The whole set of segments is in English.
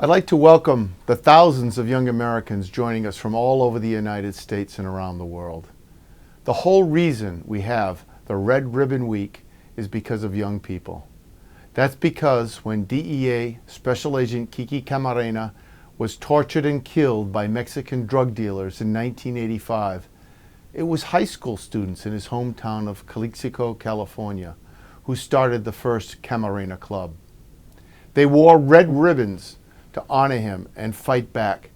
I'd like to welcome the thousands of young Americans joining us from all over the United States and around the world. The whole reason we have the Red Ribbon Week is because of young people. That's because when DEA Special Agent Kiki Camarena was tortured and killed by Mexican drug dealers in 1985, it was high school students in his hometown of Calexico, California, who started the first Camarena Club. They wore red ribbons to honor him and fight back.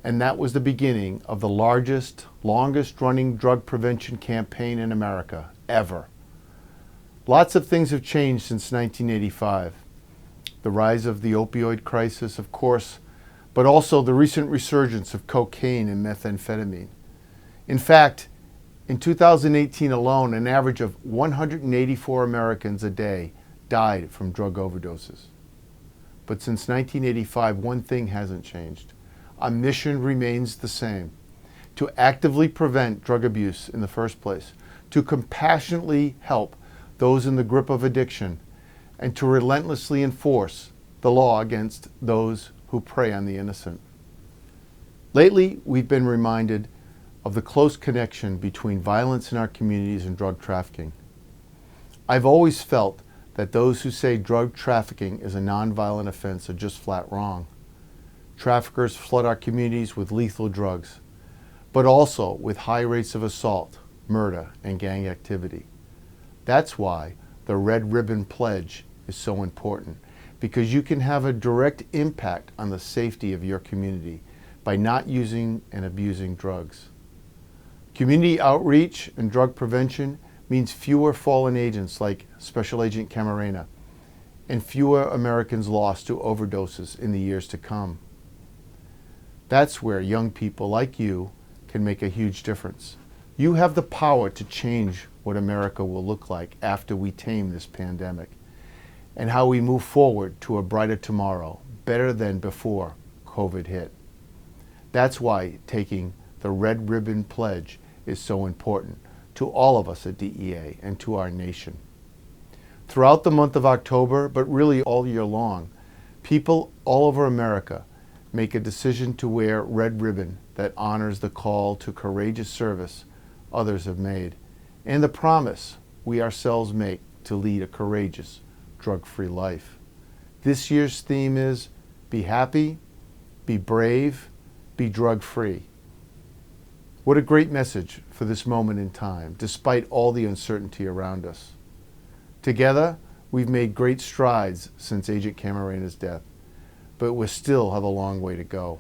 And that was the beginning of the largest, longest-running drug prevention campaign in America ever. Lots of things have changed since 1985. The rise of the opioid crisis, of course, but also the recent resurgence of cocaine and methamphetamine. In fact, in 2018 alone, an average of 184 Americans a day died from drug overdoses. But since 1985, one thing hasn't changed. Our mission remains the same: to actively prevent drug abuse in the first place, to compassionately help those in the grip of addiction, and to relentlessly enforce the law against those who prey on the innocent. Lately, we've been reminded of the close connection between violence in our communities and drug trafficking. I've always felt that those who say drug trafficking is a nonviolent offense are just flat wrong. Traffickers flood our communities with lethal drugs, but also with high rates of assault, murder, and gang activity. That's why the Red Ribbon Pledge is so important, because you can have a direct impact on the safety of your community by not using and abusing drugs. Community outreach and drug prevention means fewer fallen agents like Special Agent Camarena and fewer Americans lost to overdoses in the years to come. That's where young people like you can make a huge difference. You have the power to change what America will look like after we tame this pandemic and how we move forward to a brighter tomorrow, better than before COVID hit. That's why taking the Red Ribbon Pledge is so important to all of us at DEA and to our nation. Throughout the month of October, but really all year long, people all over America make a decision to wear red ribbon that honors the call to courageous service others have made, and the promise we ourselves make to lead a courageous, drug-free life. This year's theme is be happy, be brave, be drug-free. What a great message for this moment in time, despite all the uncertainty around us. Together, we've made great strides since Agent Camarena's death, but we still have a long way to go.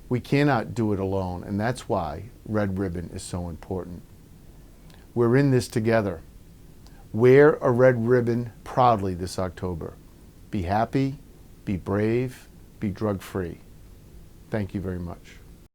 We cannot do it alone, and that's why Red Ribbon is so important. We're in this together. Wear a red ribbon proudly this October. Be happy, be brave, be drug-free. Thank you very much.